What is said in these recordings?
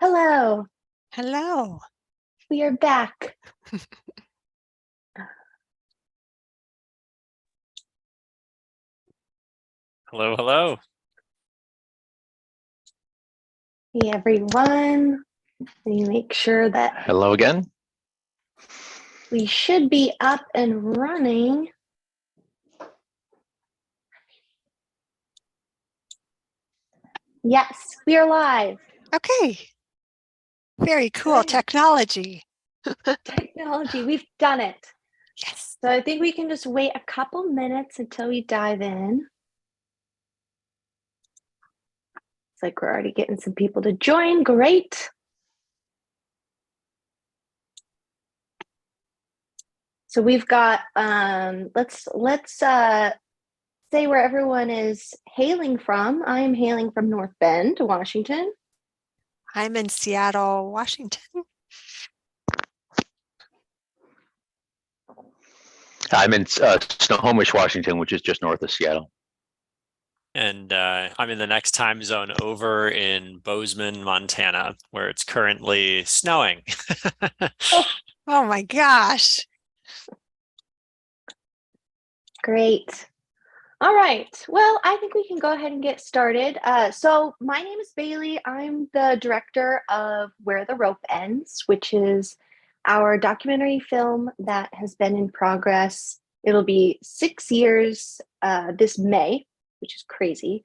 Hello, Hello. we are back. Hello, hello. Hey everyone. Let me make sure that Hello again. we should be up and running. Yes, we are live. Okay. Very cool Good. technology. Technology, we've done it. Yes. So I think we can just wait a couple minutes until we dive in. It's like we're already getting some people to join. Great. So we've got let's say where everyone is hailing from. I am hailing from North Bend, Washington. I'm in Seattle, Washington. I'm in Snohomish, Washington, which is just north of Seattle. And I'm in the next time zone over in Bozeman, Montana, where it's currently snowing. Oh my gosh. Great. All right. Well, I think we can go ahead and get started. So my name is Bailey. I'm the director of Where the Rope Ends, which is our documentary film that has been in progress. It'll be 6 years this May, which is crazy.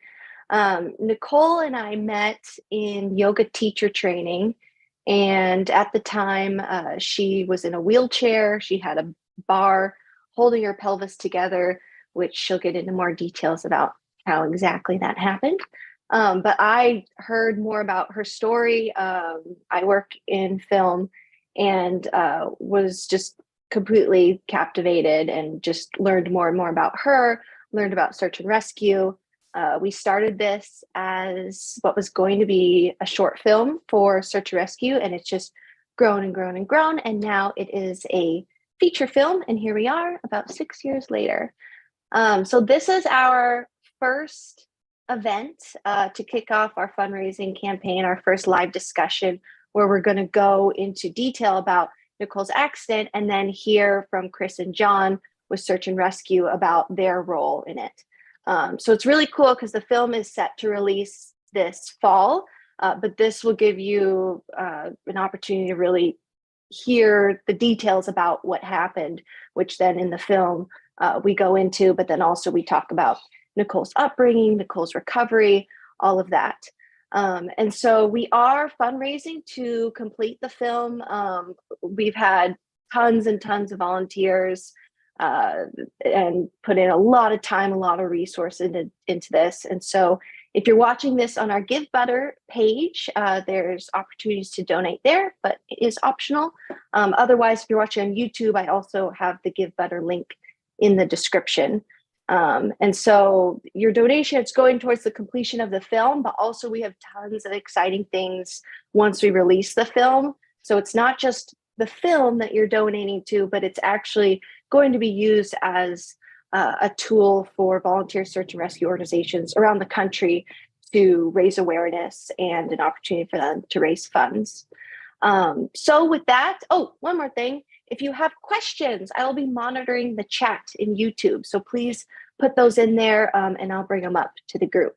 Nicole and I met in yoga teacher training. And at the time, she was in a wheelchair. She had a bar holding her pelvis together, which she'll get into more details about how exactly that happened. But I heard more about her story. I work in film and was just completely captivated and just learned more and more about her, learned about search and rescue. We started this as what was going to be a short film for search and rescue, and it's just grown and grown and grown. And now it is a feature film, and here we are about 6 years later. So this is our first event to kick off our fundraising campaign, our first live discussion where we're going to go into detail about Nicole's accident and then hear from Chris and John with Search and Rescue about their role in it. So it's really cool because the film is set to release this fall, but this will give you an opportunity to really hear the details about what happened, which then in the film we go into, but then also we talk about Nicole's upbringing, Nicole's recovery, all of that. And so we are fundraising to complete the film. We've had tons and tons of volunteers and put in a lot of time, a lot of resources into this. And so if you're watching this on our Give Butter page, there's opportunities to donate there, but it is optional. Otherwise, if you're watching on YouTube, I also have the Give Butter link in the description. And so your donation is going towards the completion of the film, but also we have tons of exciting things once we release the film. So it's not just the film that you're donating to, but it's actually going to be used as a tool for volunteer search and rescue organizations around the country to raise awareness and an opportunity for them to raise funds. So with that, oh, one more thing. If you have questions, I will be monitoring the chat in YouTube. So please put those in there and I'll bring them up to the group.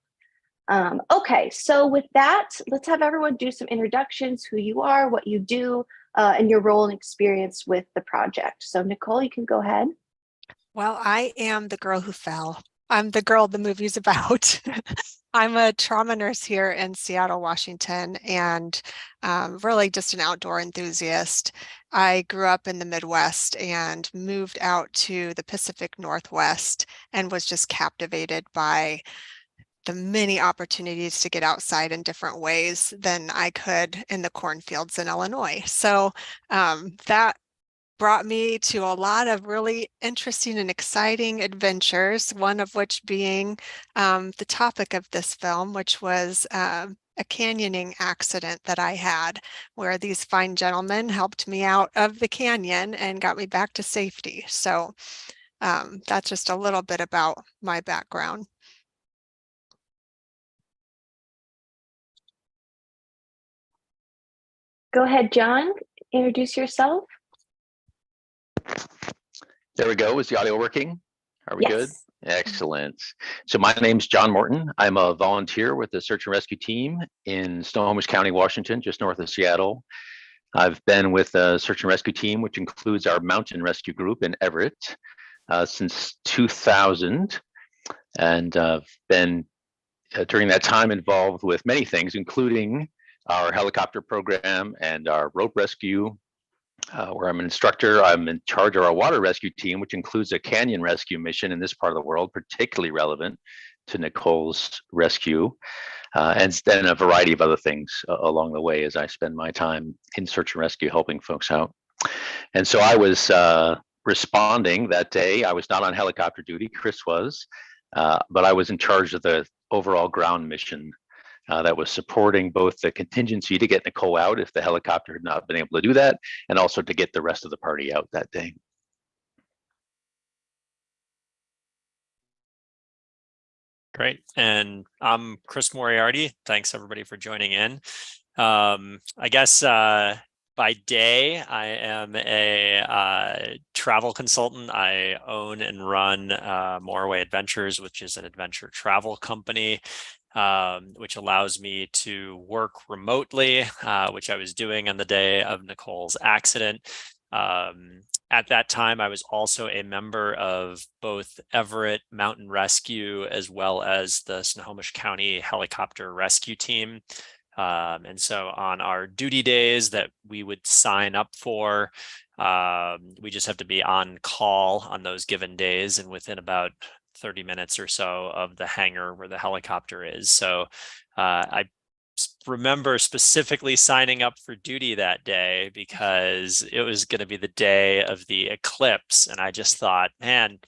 Okay, so with that, let's have everyone do some introductions, who you are, what you do, and your role and experience with the project. So Nicole, you can go ahead. Well, I am the girl who fell. I'm the girl the movie's about. I'm a trauma nurse here in Seattle, Washington, and really just an outdoor enthusiast. I grew up in the Midwest and moved out to the Pacific Northwest and was just captivated by the many opportunities to get outside in different ways than I could in the cornfields in Illinois. So that brought me to a lot of really interesting and exciting adventures, one of which being the topic of this film, which was a canyoning accident that I had, where these fine gentlemen helped me out of the canyon and got me back to safety. So that's just a little bit about my background. Go ahead, John. Introduce yourself. There we go. Is the audio working? Are we good? Yes. Excellent. So my name's John Morton. I'm a volunteer with the search and rescue team in Snohomish County, Washington, just north of Seattle. I've been with the search and rescue team, which includes our mountain rescue group in Everett, since 2000. And been during that time involved with many things, including our helicopter program and our rope rescue, where I'm an instructor. I'm in charge of our water rescue team, which includes a canyon rescue mission in this part of the world, particularly relevant to Nicole's rescue, and then a variety of other things along the way as I spend my time in search and rescue helping folks out. And so I was responding that day. I was not on helicopter duty, Chris was, but I was in charge of the overall ground mission that was supporting both the contingency to get Nicole out if the helicopter had not been able to do that, and also to get the rest of the party out that day. Great. And I'm Chris Moriarty. Thanks everybody for joining in. I guess by day, I am a travel consultant. I own and run Moreaway Adventures, which is an adventure travel company, which allows me to work remotely, which I was doing on the day of Nicole's accident. At that time, I was also a member of both Everett Mountain Rescue as well as the Snohomish County Helicopter Rescue Team. And so on our duty days that we would sign up for, we just have to be on call on those given days and within about 30 minutes or so of the hangar where the helicopter is. So I remember specifically signing up for duty that day because it was going to be the day of the eclipse. And I just thought, man,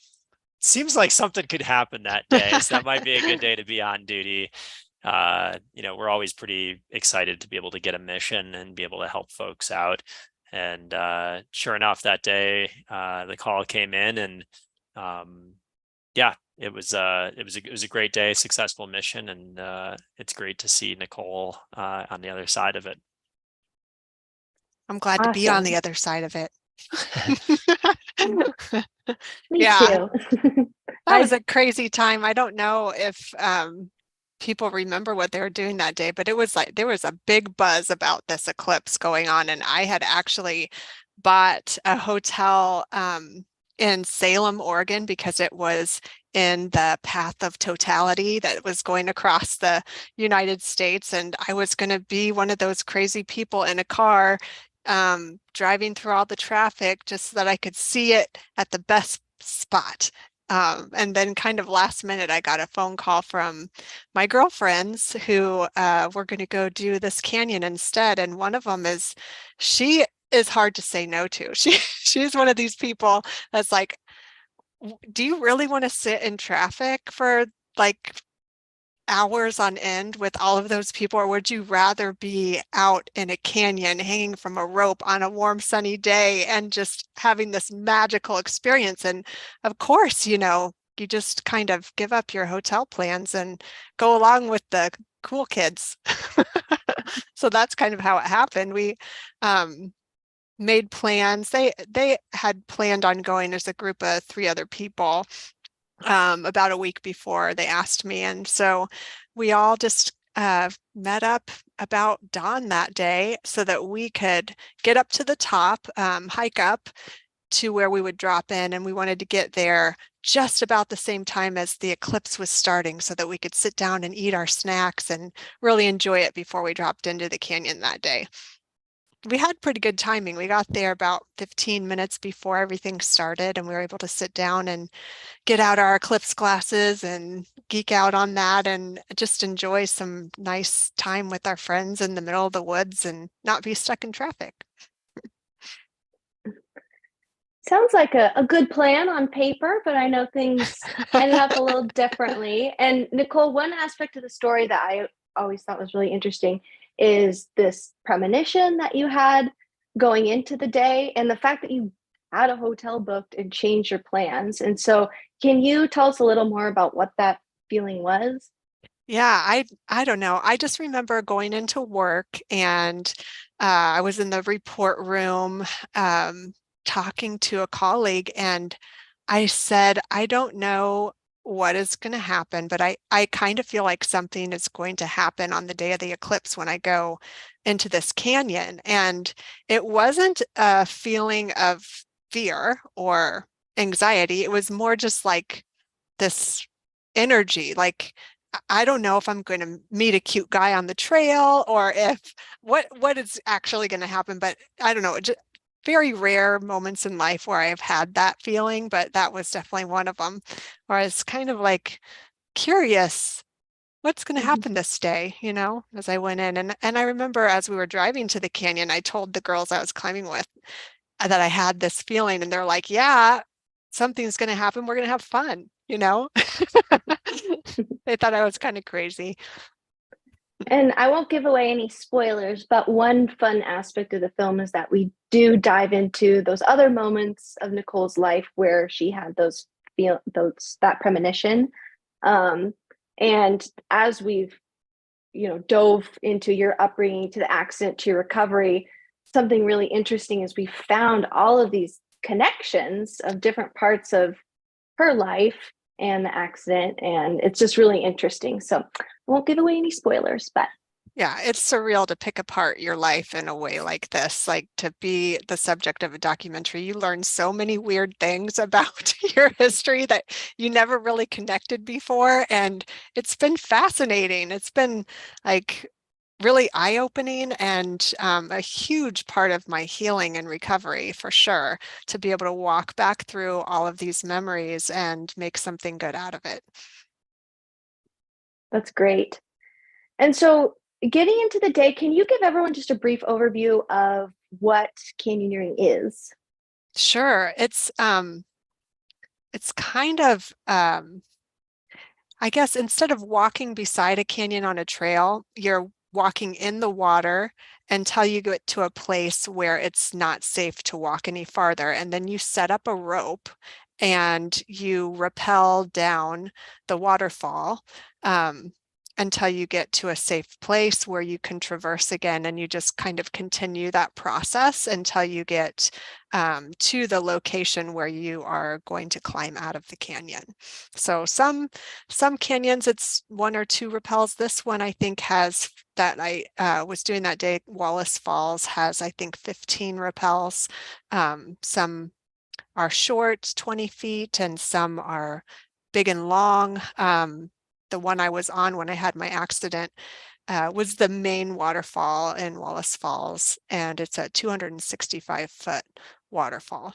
seems like something could happen that day. So that might be a good day to be on duty. We're always pretty excited to be able to get a mission and be able to help folks out. And sure enough, that day, the call came in and yeah, it was a great day, successful mission, and it's great to see Nicole on the other side of it. I'm glad to be on Awesome. the other side of it. Me Yeah. too. That was a crazy time. I don't know if people remember what they were doing that day, but it was like there was a big buzz about this eclipse going on, and I had actually bought a hotel in Salem, Oregon, because it was in the path of totality that was going across the United States, and I was going to be one of those crazy people in a car driving through all the traffic just so that I could see it at the best spot. And then kind of last minute, I got a phone call from my girlfriends who were going to go do this canyon instead. And one of them she is hard to say no to. She's one of these people that's like, do you really want to sit in traffic for like hours on end with all of those people, or would you rather be out in a canyon hanging from a rope on a warm sunny day and just having this magical experience? And of course, you just kind of give up your hotel plans and go along with the cool kids. So that's kind of how it happened. We made plans. They had planned on going as a group of 3 other people about a week before they asked me. And so we all just met up about dawn that day so that we could get up to the top, hike up to where we would drop in. And we wanted to get there just about the same time as the eclipse was starting so that we could sit down and eat our snacks and really enjoy it before we dropped into the canyon that day. We had pretty good timing. We got there about 15 minutes before everything started, and we were able to sit down and get out our eclipse glasses and geek out on that and just enjoy some nice time with our friends in the middle of the woods and not be stuck in traffic. Sounds like a good plan on paper, but I know things ended up a little differently. And Nicole, one aspect of the story that I always thought was really interesting is this premonition that you had going into the day and the fact that you had a hotel booked and changed your plans. And so can you tell us a little more about what that feeling was? Yeah, I don't know. I just remember going into work and I was in the report room talking to a colleague and I said, I don't know what is going to happen, but I kind of feel like something is going to happen on the day of the eclipse when I go into this canyon. And it wasn't a feeling of fear or anxiety. It was more just like this energy, like I don't know if I'm going to meet a cute guy on the trail or if what is actually going to happen, but I don't know. Very rare moments in life where I've had that feeling, but that was definitely one of them where I was kind of like curious what's going to Mhm. happen this day, you know, as I went in. And I remember as we were driving to the canyon, I told the girls I was climbing with that I had this feeling and they're like, yeah, something's going to happen. We're going to have fun, you know? They thought I was kind of crazy. And I won't give away any spoilers, but one fun aspect of the film is that we do dive into those other moments of Nicole's life where she had those that premonition. Um, and as we've dove into your upbringing to the accident to your recovery, something really interesting is we found all of these connections of different parts of her life and the accident, and it's just really interesting. So I won't give away any spoilers, but Yeah, it's surreal to pick apart your life in a way like this, like to be the subject of a documentary. You learn so many weird things about your history that you never really connected before. And it's been fascinating. It's been like really eye-opening and a huge part of my healing and recovery for sure, to be able to walk back through all of these memories and make something good out of it. that's great. And so, getting into the day, can you give everyone just a brief overview of what canyoneering is? Sure, it's kind of I guess instead of walking beside a canyon on a trail, you're walking in the water until you get to a place where it's not safe to walk any farther. And then you set up a rope and you rappel down the waterfall until you get to a safe place where you can traverse again. And you just kind of continue that process until you get to the location where you are going to climb out of the canyon. So some canyons, it's one or two rappels. This one I think has, that I was doing that day, Wallace Falls has, I think, 15 rappels. Some are short, 20 feet, and some are big and long. The one I was on when I had my accident was the main waterfall in Wallace Falls, and it's a 265-foot waterfall.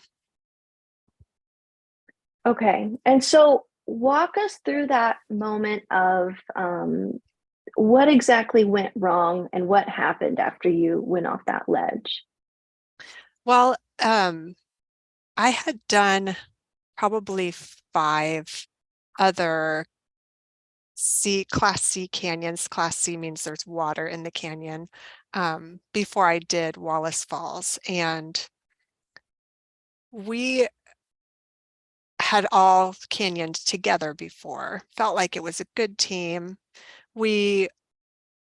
Okay. And so, walk us through that moment of what exactly went wrong and what happened after you went off that ledge. Well, I had done probably 5 other Class C canyons. Class C means there's water in the canyon, before I did Wallace Falls. And we had all canyoned together before, felt like it was a good team. We,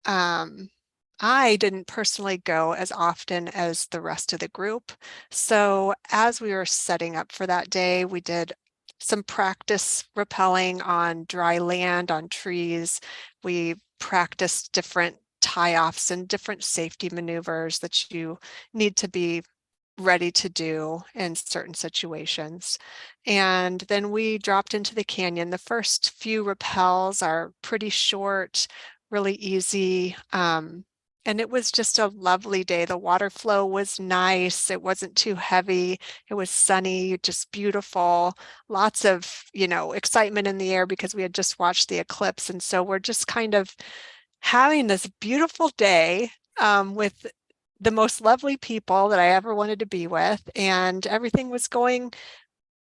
I didn't personally go as often as the rest of the group. So as we were setting up for that day, we did some practice rappelling on dry land, on trees. We practiced different tie-offs and different safety maneuvers that you need to be ready to do in certain situations. And then we dropped into the canyon. The first few rappels are pretty short, really easy. And it was just a lovely day. The water flow was nice. It wasn't too heavy. It was sunny, just beautiful. Lots of, excitement in the air because we had just watched the eclipse. And so we're just kind of having this beautiful day with the most lovely people that I ever wanted to be with, and everything was going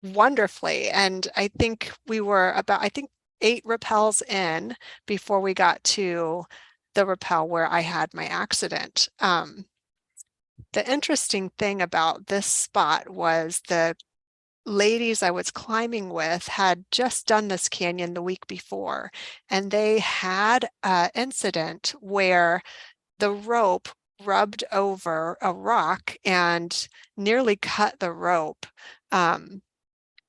wonderfully. And I think we were about, 8 rappels in before we got to the rappel where I had my accident. The interesting thing about this spot was the ladies I was climbing with had just done this canyon the week before, and they had an incident where the rope rubbed over a rock and nearly cut the rope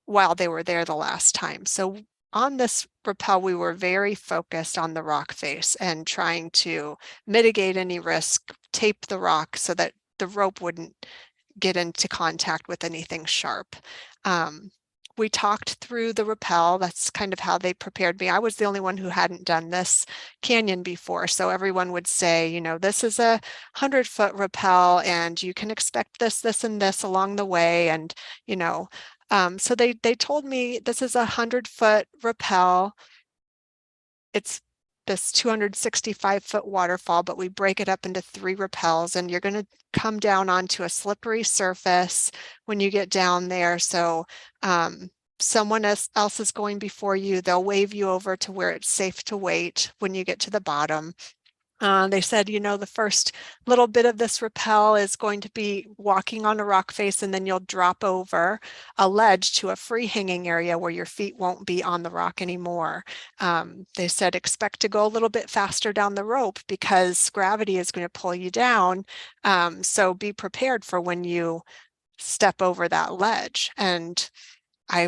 while they were there the last time. So on this rappel, we were very focused on the rock face and trying to mitigate any risk, tape the rock so that the rope wouldn't get into contact with anything sharp. We talked through the rappel. That's kind of how they prepared me. I was the only one who hadn't done this canyon before. So everyone would say, you know, this is a 100-foot rappel and you can expect this, this, and this along the way. And, you know, so they told me this is a 100-foot rappel. It's this 265-foot waterfall, but we break it up into 3 rappels, and you're going to come down onto a slippery surface when you get down there. So someone else is going before you. They'll wave you over to where it's safe to wait when you get to the bottom. They said, you know, the first little bit of this rappel is going to be walking on a rock face, and then you'll drop over a ledge to a free hanging area where your feet won't be on the rock anymore. They said, expect to go a little bit faster down the rope because gravity is going to pull you down. So be prepared for when you step over that ledge. And I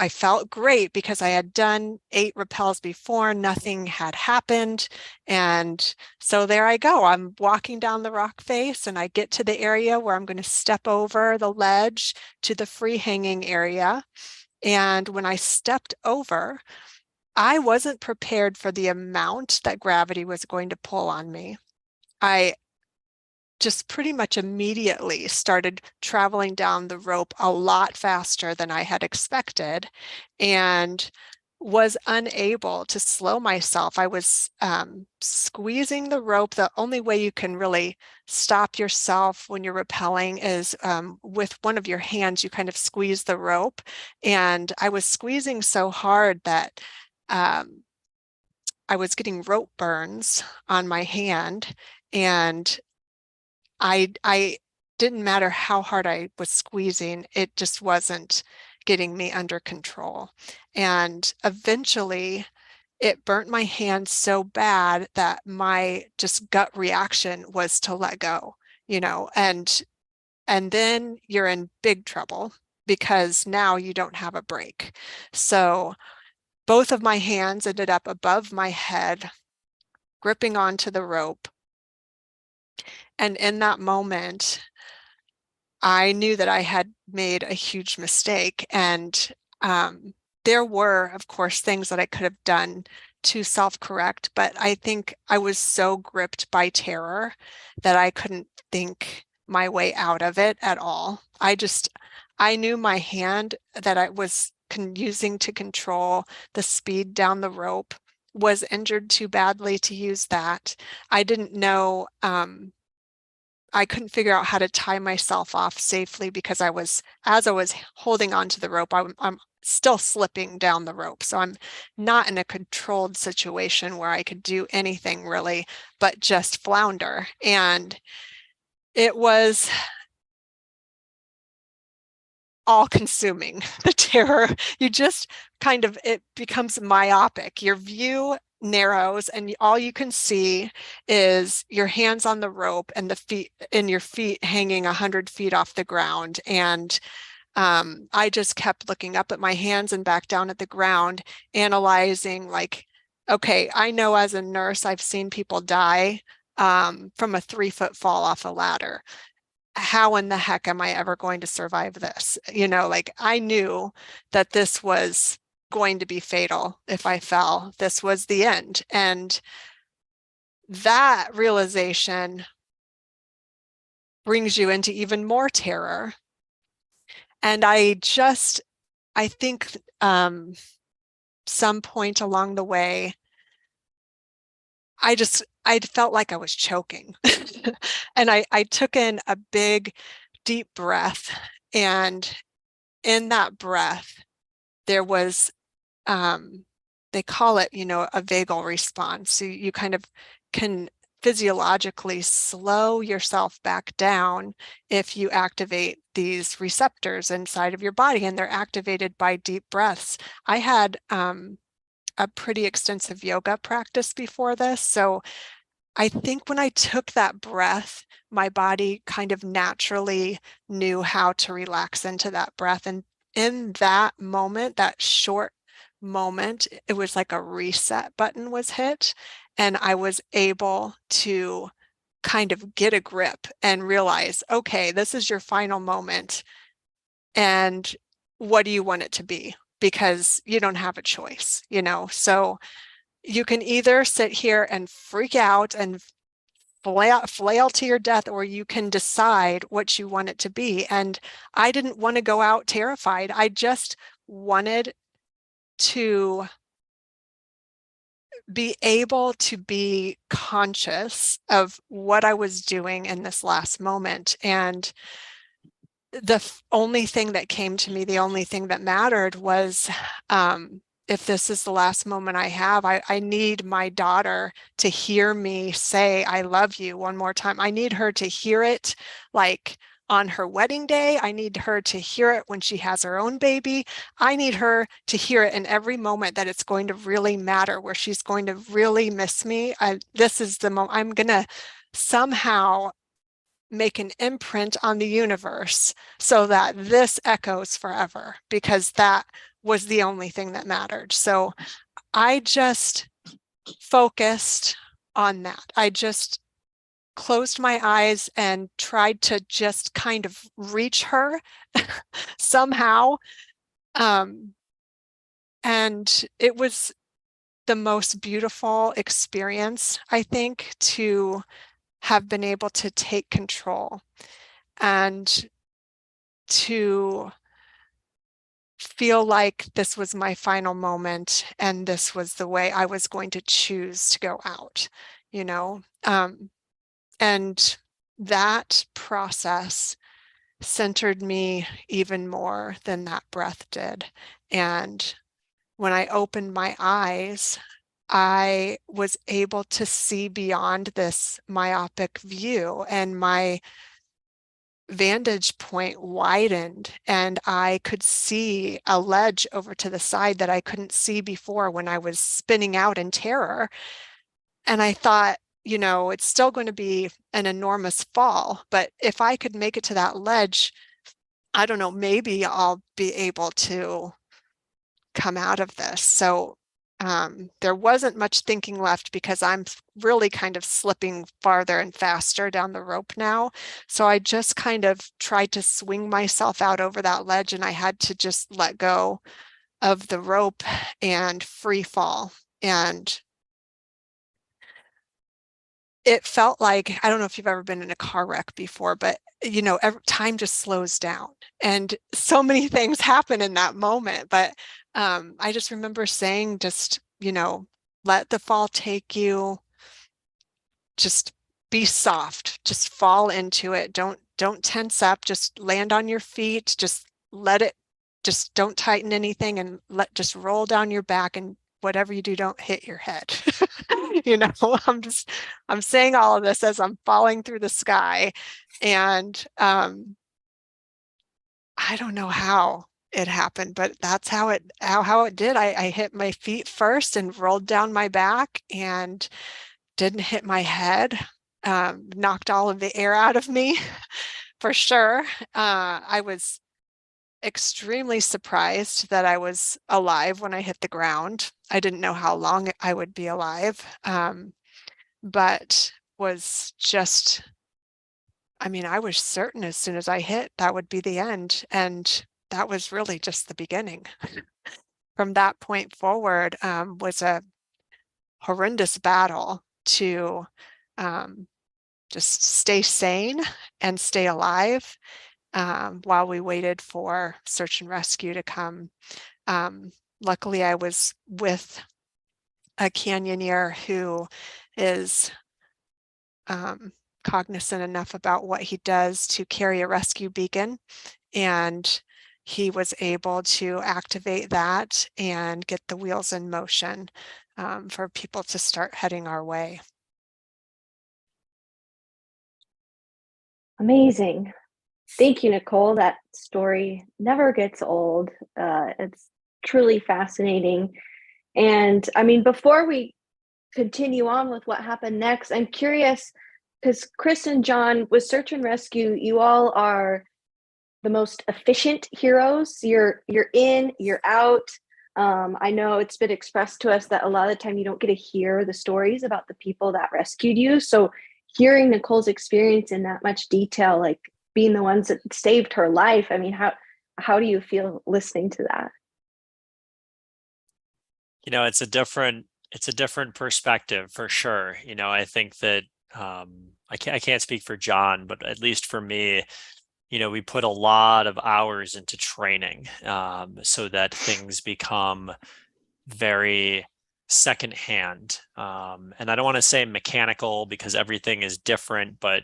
felt great because I had done 8 rappels before, nothing had happened. And so there I go. I'm walking down the rock face and I get to the area where I'm going to step over the ledge to the free hanging area. And when I stepped over, I wasn't prepared for the amount that gravity was going to pull on me. I just pretty much immediately started traveling down the rope a lot faster than I had expected and was unable to slow myself. I was squeezing the rope. The only way you can really stop yourself when you're rappelling is with one of your hands, you kind of squeeze the rope. And I was squeezing so hard that I was getting rope burns on my hand, and I didn't matter how hard I was squeezing, it just wasn't getting me under control. And eventually it burnt my hand so bad that my just gut reaction was to let go, you know, and then you're in big trouble because now you don't have a break. So both of my hands ended up above my head, gripping onto the rope. And in that moment, I knew that I had made a huge mistake. And there were, of course, things that I could have done to self-correct, but I think I was so gripped by terror that I couldn't think my way out of it at all. I knew my hand that I was using to control the speed down the rope was injured too badly to use that. I didn't know, I couldn't figure out how to tie myself off safely because as I was holding onto the rope, I'm still slipping down the rope. So I'm not in a controlled situation where I could do anything really, but just flounder. And it was all consuming, the terror. You just kind of, it becomes myopic. Your view narrows and all you can see is your hands on the rope and the feet and your feet hanging 100 feet off the ground. And I just kept looking up at my hands and back down at the ground, analyzing like, okay, I know as a nurse, I've seen people die from a 3-foot fall off a ladder. How in the heck am I ever going to survive this? You know, like I knew that this was going to be fatal if I fell. This was the end. And that realization brings you into even more terror. And I think some point along the way, I felt like I was choking. And I took in a big, deep breath. And in that breath, there was, they call it, you know, a vagal response. So you kind of can physiologically slow yourself back down if you activate these receptors inside of your body, and they're activated by deep breaths. I had a pretty extensive yoga practice before this, so I think when I took that breath, my body kind of naturally knew how to relax into that breath. And in that moment, that short moment, it was like a reset button was hit, and I was able to kind of get a grip and realize, okay, this is your final moment. And what do you want it to be? Because you don't have a choice, you know? So you can either sit here and freak out and flail to your death, or you can decide what you want it to be. And I didn't want to go out terrified. I just wanted to be able to be conscious of what I was doing in this last moment. And the only thing that came to me, the only thing that mattered was, if this is the last moment I have, I need my daughter to hear me say, I love you one more time. I need her to hear it like on her wedding day. I need her to hear it when she has her own baby. I need her to hear it in every moment that it's going to really matter, where she's going to really miss me. This is the moment I'm going to somehow make an imprint on the universe so that this echoes forever, because that was the only thing that mattered. So I just focused on that. I just closed my eyes and tried to just kind of reach her somehow. And it was the most beautiful experience, I think, to have been able to take control and to feel like this was my final moment and this was the way I was going to choose to go out, you know? And that process centered me even more than that breath did. And when I opened my eyes, I was able to see beyond this myopic view, and my vantage point widened, and I could see a ledge over to the side that I couldn't see before when I was spinning out in terror. And I thought, you know, it's still going to be an enormous fall, but if I could make it to that ledge, I don't know, maybe I'll be able to come out of this. So there wasn't much thinking left, because I'm really kind of slipping farther and faster down the rope now. So I just kind of tried to swing myself out over that ledge, and I had to just let go of the rope and free fall. And it felt like, I don't know if you've ever been in a car wreck before, but you know, time just slows down and so many things happen in that moment. But I just remember saying, just, you know, let the fall take you, just be soft, just fall into it. Don't tense up, just land on your feet, just let it, just don't tighten anything, and just roll down your back, and whatever you do, don't hit your head. You know, I'm saying all of this as I'm falling through the sky. And I don't know how it happened, but that's how it did. I hit my feet first and rolled down my back and didn't hit my head. Knocked all of the air out of me for sure. I was extremely surprised that I was alive when I hit the ground. I didn't know how long I would be alive, but was just, I mean, I was certain as soon as I hit, that would be the end. And that was really just the beginning. From that point forward, was a horrendous battle to just stay sane and stay alive while we waited for search and rescue to come. Luckily, I was with a canyoneer who is cognizant enough about what he does to carry a rescue beacon, and he was able to activate that and get the wheels in motion for people to start heading our way. Amazing. Thank you, Nicole. That story never gets old. It's truly fascinating. And I mean, before we continue on with what happened next, I'm curious because Chris and John, with search and rescue, you all are the most efficient heroes. You're in, you're out. I know it's been expressed to us that a lot of the time you don't get to hear the stories about the people that rescued you. So hearing Nicole's experience in that much detail, like being the ones that saved her life, I mean, how do you feel listening to that? It's a different perspective for sure. I think that I can't speak for John, but at least for me, we put a lot of hours into training so that things become very secondhand. And I don't want to say mechanical because everything is different, but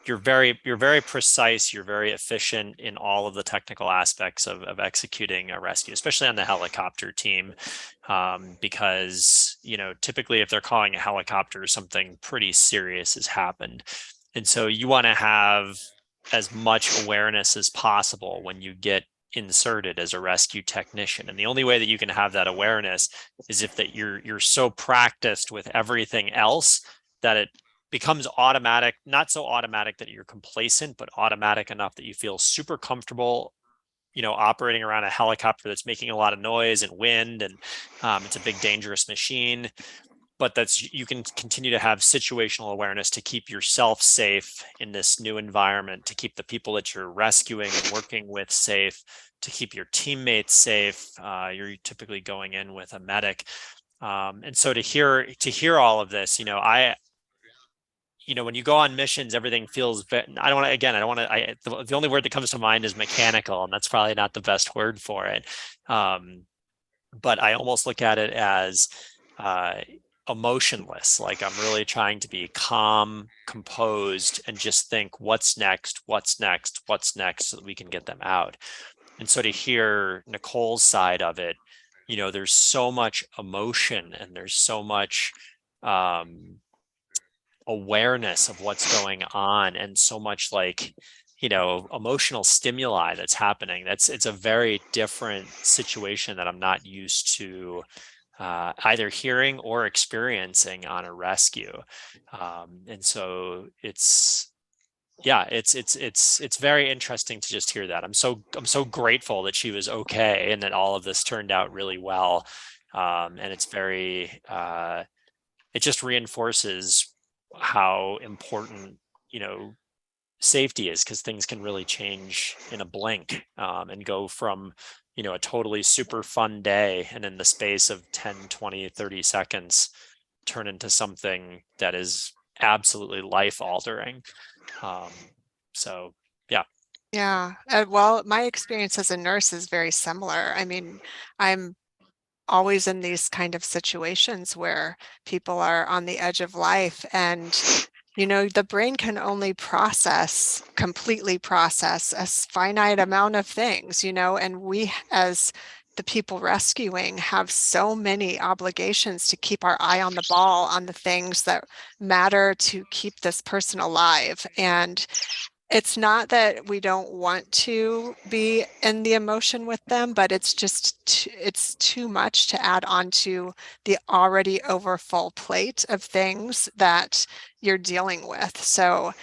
you're very precise, you're very efficient in all of the technical aspects of executing a rescue, especially on the helicopter team, because typically if they're calling a helicopter, something pretty serious has happened. And so you want to have as much awareness as possible when you get inserted as a rescue technician. And the only way that you can have that awareness is if that you're so practiced with everything else that it becomes automatic, not so automatic that you're complacent, but automatic enough that you feel super comfortable, operating around a helicopter that's making a lot of noise and wind, and it's a big dangerous machine. But you can continue to have situational awareness to keep yourself safe in this new environment, to keep the people that you're rescuing and working with safe, to keep your teammates safe. You're typically going in with a medic. And so to hear all of this, when you go on missions, everything feels, the only word that comes to mind is mechanical, and that's probably not the best word for it. But I almost look at it as emotionless. Like I'm really trying to be calm, composed, and just think what's next, so that we can get them out. And so to hear Nicole's side of it, there's so much emotion and there's so much awareness of what's going on, and so much emotional stimuli that's happening. It's a very different situation that I'm not used to either hearing or experiencing on a rescue. And so it's very interesting to just hear that. I'm so grateful that she was okay and that all of this turned out really well. And it's very it just reinforces how important safety is, because things can really change in a blink, and go from a totally super fun day, and in the space of 10, 20, 30 seconds turn into something that is absolutely life altering. So yeah. Yeah. Well, my experience as a nurse is very similar. I mean, I'm always in these kind of situations where people are on the edge of life, and the brain can only completely process a finite amount of things, and we as the people rescuing have so many obligations to keep our eye on the ball on the things that matter to keep this person alive. And it's not that we don't want to be in the emotion with them, but it's just it's too much to add on to the already overfull plate of things that you're dealing with. So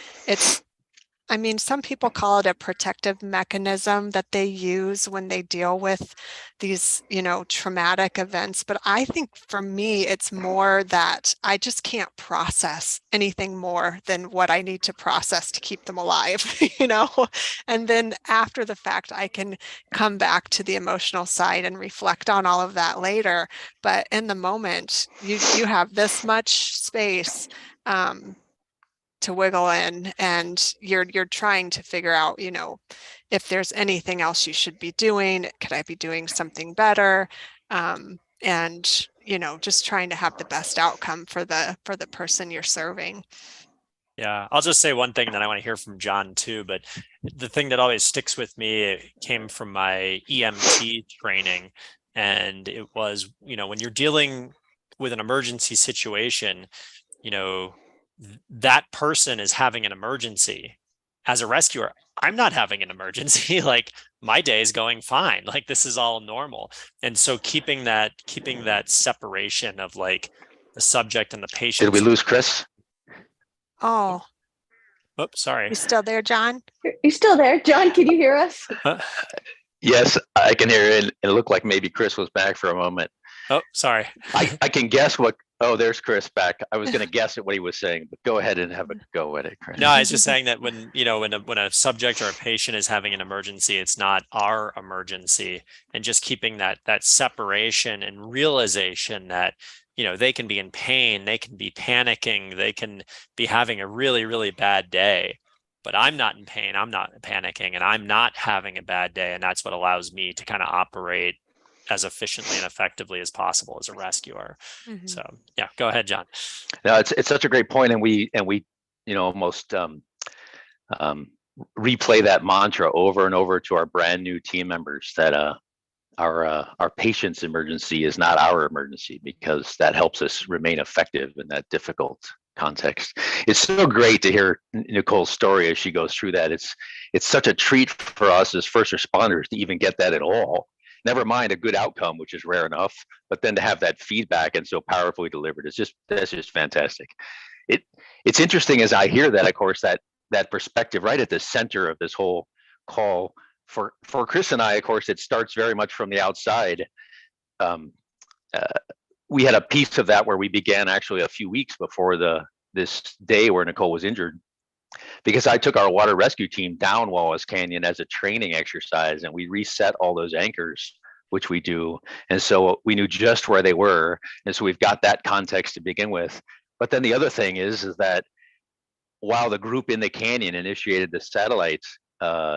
some people call it a protective mechanism that they use when they deal with these, traumatic events. But I think for me, it's more that I just can't process anything more than what I need to process to keep them alive, And then after the fact, I can come back to the emotional side and reflect on all of that later. But in the moment, you have this much space to wiggle in, and you're trying to figure out, if there's anything else you should be doing. Could I be doing something better? And just trying to have the best outcome for the person you're serving. Yeah, I'll just say one thing that I want to hear from John too, but the thing that always sticks with me came from my EMT training. And it was, when you're dealing with an emergency situation, that person is having an emergency, as a rescuer, I'm not having an emergency. Like my day is going fine. Like this is all normal. And so keeping that separation of like the subject and the patient. Did we lose Chris? Oh, Oops, sorry. you still there, John? You're still there, John? Can you hear us? Yes, I can hear it. It looked like maybe Chris was back for a moment. Oh, sorry. I can guess what. Oh, there's Chris back. I was going to guess at what he was saying, but go ahead and have a go at it, Chris. No, I was just saying that when, you know, when a subject or a patient is having an emergency, it's not our emergency, and just keeping that separation and realization that, you know, they can be in pain, they can be panicking, they can be having a really, really bad day, but I'm not in pain, I'm not panicking, and I'm not having a bad day. And that's what allows me to kind of operate as efficiently and effectively as possible as a rescuer. Mhm. So yeah, go ahead, John. No, it's such a great point, and we you know, almost replay that mantra over and over to our brand new team members that our patient's emergency is not our emergency, because that helps us remain effective in that difficult context. It's so great to hear Nicole's story as she goes through that. It's such a treat for us as first responders to even get that at all. Never mind a good outcome, which is rare enough, but then to have that feedback and so powerfully delivered, that's just fantastic. It's interesting as I hear that, of course, that perspective right at the center of this whole call for Chris and I, of course, it starts very much from the outside. We had a piece of that where we began actually a few weeks before this day where Nicole was injured, because I took our water rescue team down Wallace Canyon as a training exercise, and we reset all those anchors, which we do. And so we knew just where they were. And so we've got that context to begin with. But then the other thing is that while the group in the canyon initiated the satellite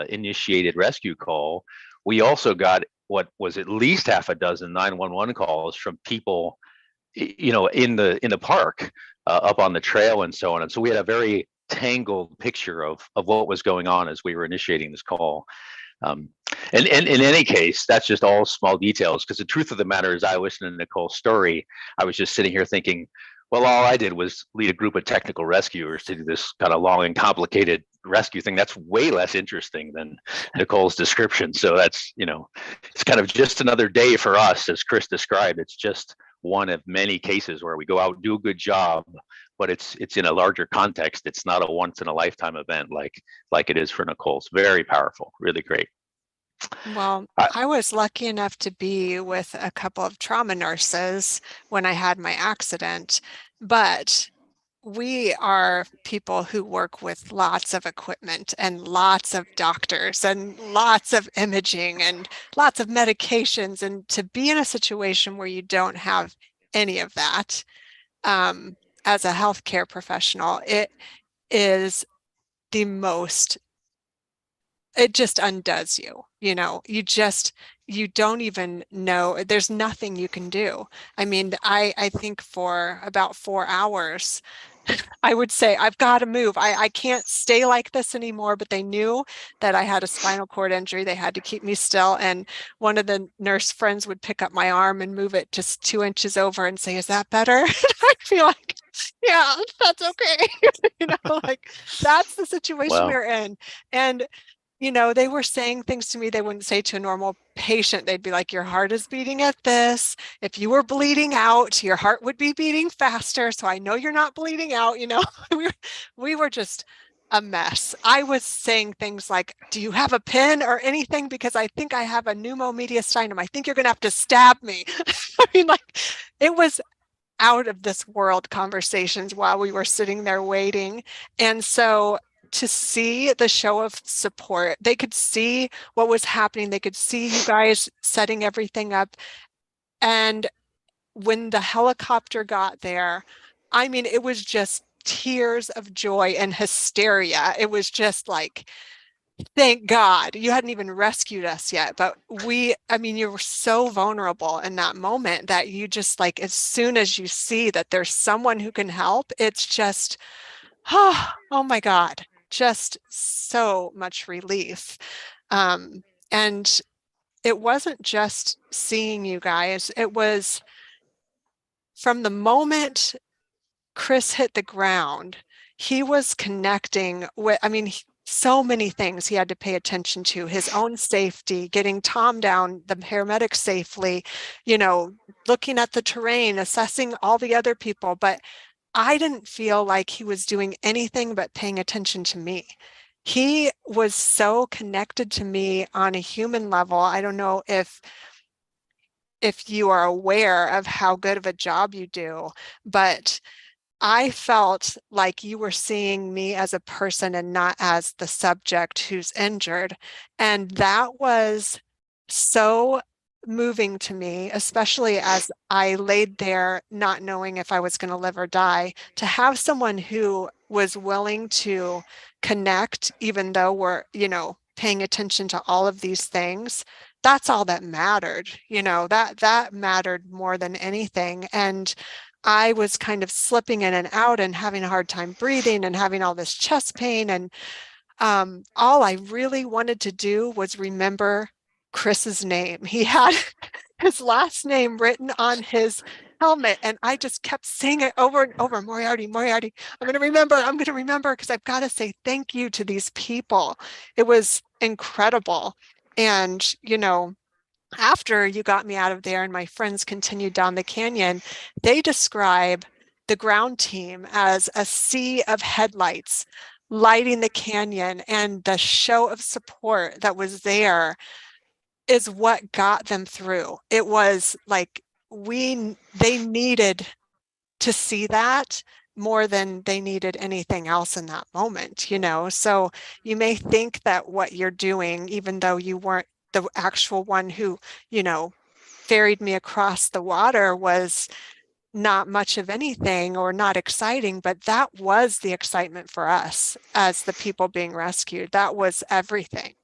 initiated rescue call, we also got what was at least half a dozen 911 calls from people, you know, in the park, up on the trail and so on. And so we had a very tangled picture of what was going on as we were initiating this call. And in any case, that's just all small details, because the truth of the matter is, I listened to Nicole's story, I was just sitting here thinking, well, all I did was lead a group of technical rescuers to do this kind of long and complicated rescue thing. That's way less interesting than Nicole's description. So that's, you know, it's kind of just another day for us, as Chris described. It's just one of many cases where we go out, do a good job, but it's in a larger context. It's not a once in a lifetime event like it is for Nicole. It's very powerful, really great. Well, I was lucky enough to be with a couple of trauma nurses when I had my accident, but we are people who work with lots of equipment and lots of doctors and lots of imaging and lots of medications. And to be in a situation where you don't have any of that, as a healthcare professional, it is the most, it just undoes you. You know, you don't even know, there's nothing you can do. I mean, I think for about 4 hours, I would say, I've got to move. I can't stay like this anymore. But they knew that I had a spinal cord injury. They had to keep me still. And one of the nurse friends would pick up my arm and move it just 2 inches over and say, is that better? And I'd be like, yeah, that's okay. You know, like that's the situation Wow. we're in. And you know, they were saying things to me they wouldn't say to a normal patient. They'd be like, your heart is beating at this. If you were bleeding out, your heart would be beating faster. So I know you're not bleeding out. You know, we were just a mess. I was saying things like, do you have a pin or anything? Because I think I have a pneumomediastinum. I think you're going to have to stab me. I mean, like, it was out of this world conversations while we were sitting there waiting. And so to see the show of support, they could see what was happening. They could see you guys setting everything up. And when the helicopter got there, I mean, it was just tears of joy and hysteria. It was just like, thank God you hadn't even rescued us yet. But I mean, you were so vulnerable in that moment that you just like, as soon as you see that there's someone who can help, it's just, oh my God, just so much relief. And it wasn't just seeing you guys. It was from the moment Chris hit the ground, he was connecting with, I mean, so many things he had to pay attention to, his own safety, getting Tom down, the paramedic safely, looking at the terrain, assessing all the other people. But I didn't feel like he was doing anything but paying attention to me. He was so connected to me on a human level. I don't know if you are aware of how good of a job you do, but I felt like you were seeing me as a person and not as the subject who's injured. And that was so moving to me, especially as I laid there not knowing if I was going to live or die, to have someone who was willing to connect, even though we're, paying attention to all of these things. That's all that mattered, that mattered more than anything. And I was kind of slipping in and out and having a hard time breathing and having all this chest pain. And all I really wanted to do was remember Chris's name. He had his last name written on his helmet, and I just kept saying it over and over, Moriarty, Moriarty. I'm going to remember, because I've got to say thank you to these people. It was incredible. And, after you got me out of there and my friends continued down the canyon, they describe the ground team as a sea of headlights lighting the canyon, and the show of support that was there is what got them through. It was like they needed to see that more than they needed anything else in that moment, So you may think that what you're doing, even though you weren't the actual one who, ferried me across the water, was not much of anything or not exciting, but that was the excitement for us as the people being rescued. That was everything.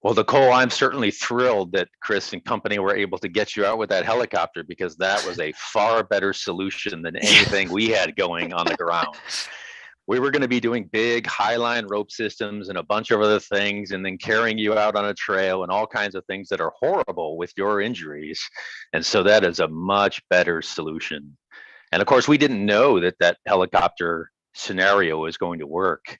Well, Nicole, I'm certainly thrilled that Chris and company were able to get you out with that helicopter, because that was a far better solution than anything we had going on the ground. We were going to be doing big highline rope systems and a bunch of other things, and then carrying you out on a trail and all kinds of things that are horrible with your injuries. And so that is a much better solution. And of course, we didn't know that helicopter scenario was going to work.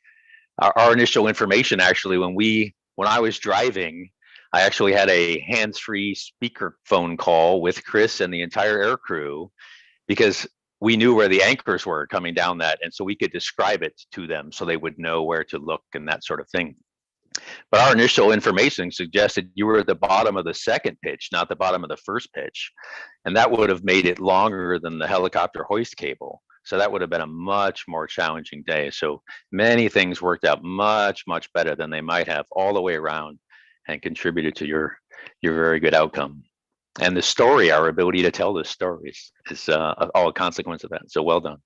Our initial information, actually, when I was driving, I actually had a hands-free speaker phone call with Chris and the entire air crew, because we knew where the anchors were coming down that. And so we could describe it to them so they would know where to look and that sort of thing. But our initial information suggested you were at the bottom of the second pitch, not the bottom of the first pitch. And that would have made it longer than the helicopter hoist cable. So that would have been a much more challenging day. So many things worked out much, much better than they might have all the way around, and contributed to your very good outcome. And the story, our ability to tell the stories, is all a consequence of that. So well done.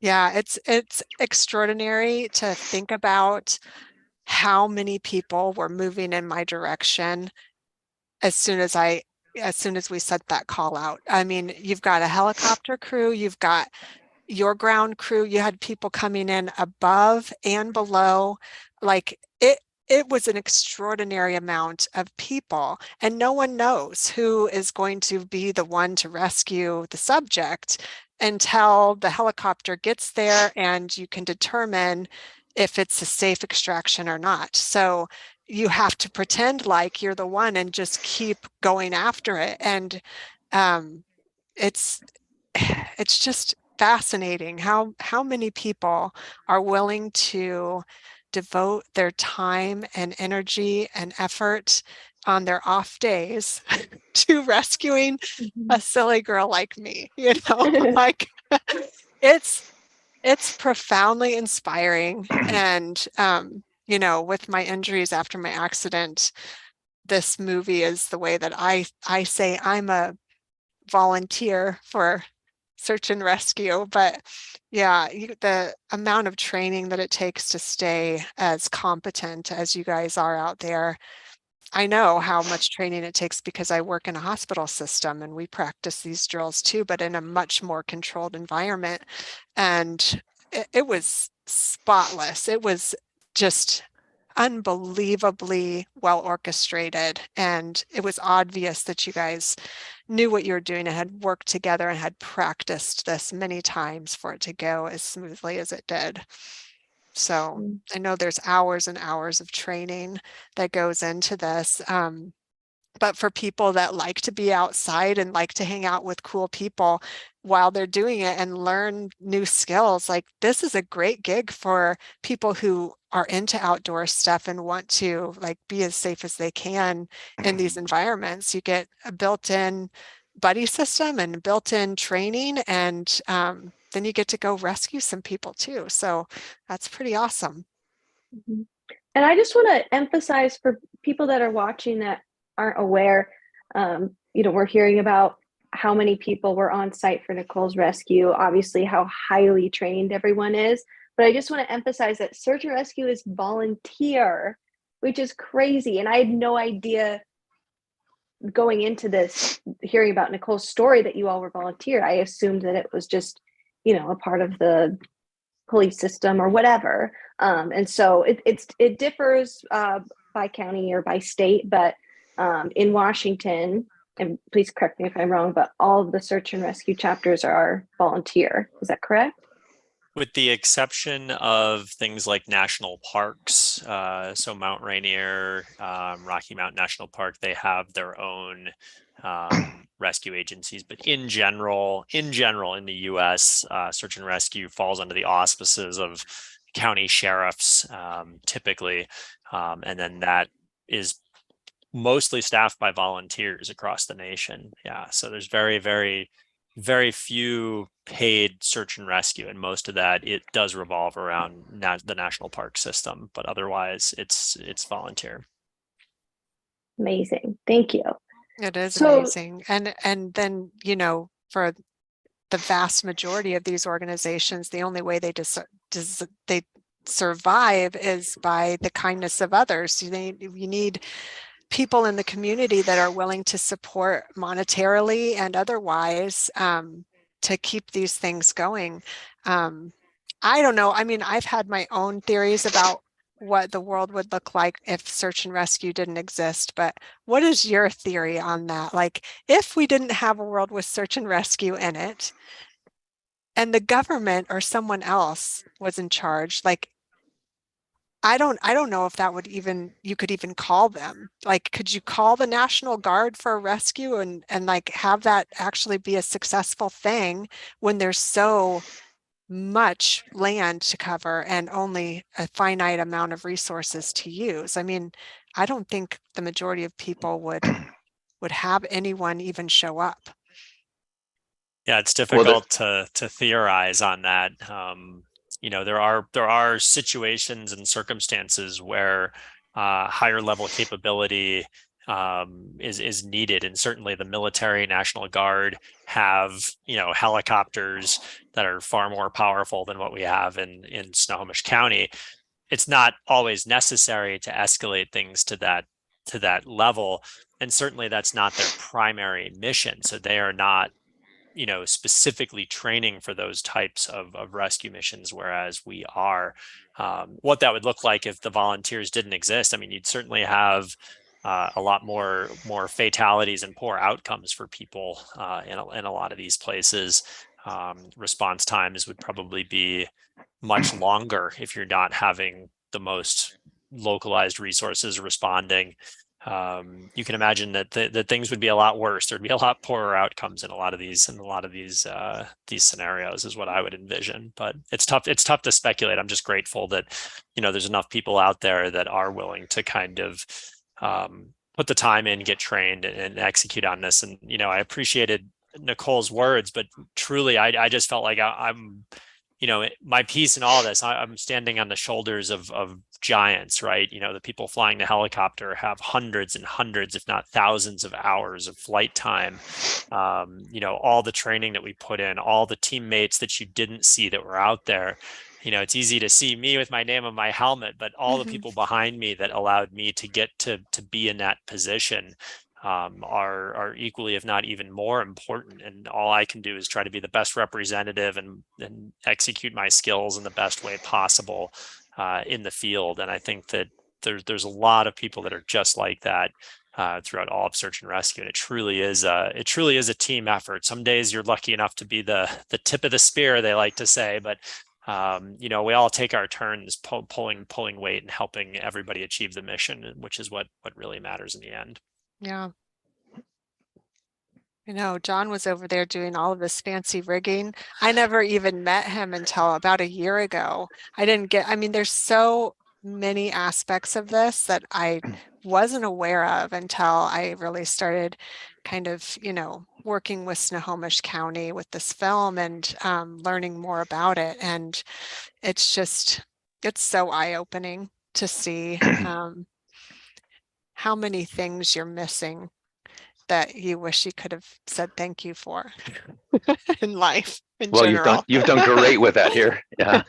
Yeah, it's extraordinary to think about how many people were moving in my direction as soon as we sent that call out. I mean, you've got a helicopter crew, you've got your ground crew, you had people coming in above and below. Like it was an extraordinary amount of people, and no one knows who is going to be the one to rescue the subject until the helicopter gets there and you can determine if it's a safe extraction or not. So you have to pretend like you're the one and just keep going after it. And it's just fascinating how many people are willing to devote their time and energy and effort on their off days to rescuing a silly girl like me. Like it's profoundly inspiring. And with my injuries after my accident, this movie is the way that I say I'm a volunteer for search and rescue. But yeah, the amount of training that it takes to stay as competent as you guys are out there. I know how much training it takes because I work in a hospital system and we practice these drills too, but in a much more controlled environment. And it was spotless. It was just unbelievably well orchestrated. And it was obvious that you guys knew what you were doing and had worked together and had practiced this many times for it to go as smoothly as it did. So I know there's hours and hours of training that goes into this. But for people that like to be outside and like to hang out with cool people while they're doing it and learn new skills, like this is a great gig for people who are into outdoor stuff and want to like be as safe as they can in these environments. You get a built-in buddy system and built-in training, and then you get to go rescue some people too. So that's pretty awesome. And I just want to emphasize for people that are watching that aren't aware, we're hearing about how many people were on site for Nicole's rescue, obviously how highly trained everyone is. But I just want to emphasize that search and rescue is volunteer, which is crazy. And I had no idea going into this, hearing about Nicole's story, that you all were volunteer. I assumed that it was just, a part of the police system or whatever. And so it differs by county or by state, but in Washington, and please correct me if I'm wrong, but all of the search and rescue chapters are volunteer. Is that correct? With the exception of things like national parks, so Mount Rainier, Rocky Mountain National Park, they have their own rescue agencies. But in general, in the U.S., search and rescue falls under the auspices of county sheriffs, typically, and then that is mostly staffed by volunteers across the nation. Yeah, so there's very, very, very few paid search and rescue, and most of that it does revolve around the national park system, but otherwise it's volunteer. Amazing, thank you. It is amazing. And then, for the vast majority of these organizations, the only way they they survive is by the kindness of others. You need people in the community that are willing to support monetarily and otherwise to keep these things going. I don't know. I mean, I've had my own theories about what the world would look like if search and rescue didn't exist, but what is your theory on that? Like, if we didn't have a world with search and rescue in it and the government or someone else was in charge, like, I don't know if that would you could even call them. Like, could you call the National Guard for a rescue and like have that actually be a successful thing when there's so much land to cover and only a finite amount of resources to use? I mean, I don't think the majority of people would have anyone even show up. Yeah, it's difficult to theorize on that. There are situations and circumstances where higher level capability is needed, and certainly the military, National Guard have helicopters that are far more powerful than what we have in Snohomish County. It's not always necessary to escalate things to that level, and certainly that's not their primary mission. So they are not specifically training for those types of rescue missions, whereas we are. What that would look like if the volunteers didn't exist, I mean, you'd certainly have a lot more fatalities and poor outcomes for people in a lot of these places. Response times would probably be much longer if you're not having the most localized resources responding. You can imagine that the things would be a lot worse. There'd be a lot poorer outcomes in a lot of these scenarios, is what I would envision. But it's tough to speculate. I'm just grateful that there's enough people out there that are willing to kind of put the time in, get trained, and execute on this. And I appreciated Nicole's words, but truly, I just felt like I'm my piece in all this, I'm standing on the shoulders of giants, right? The people flying the helicopter have hundreds and hundreds, if not thousands of hours of flight time. All the training that we put in, all the teammates that you didn't see that were out there. It's easy to see me with my name on my helmet, but all the people behind me that allowed me to get to be in that position are equally, if not even more important. And all I can do is try to be the best representative and execute my skills in the best way possible in the field. And I think that there's a lot of people that are just like that throughout all of search and rescue, and it truly is a team effort. Some days you're lucky enough to be the tip of the spear, they like to say, but we all take our turns pulling weight and helping everybody achieve the mission, which is what really matters in the end. Yeah. John was over there doing all of this fancy rigging. I never even met him until about a year ago. There's so many aspects of this that I wasn't aware of until I really started kind of, working with Snohomish County with this film and learning more about it. And it's so eye-opening to see how many things you're missing that you wish you could have said thank you for in life in general. You've done great with that here. Yeah.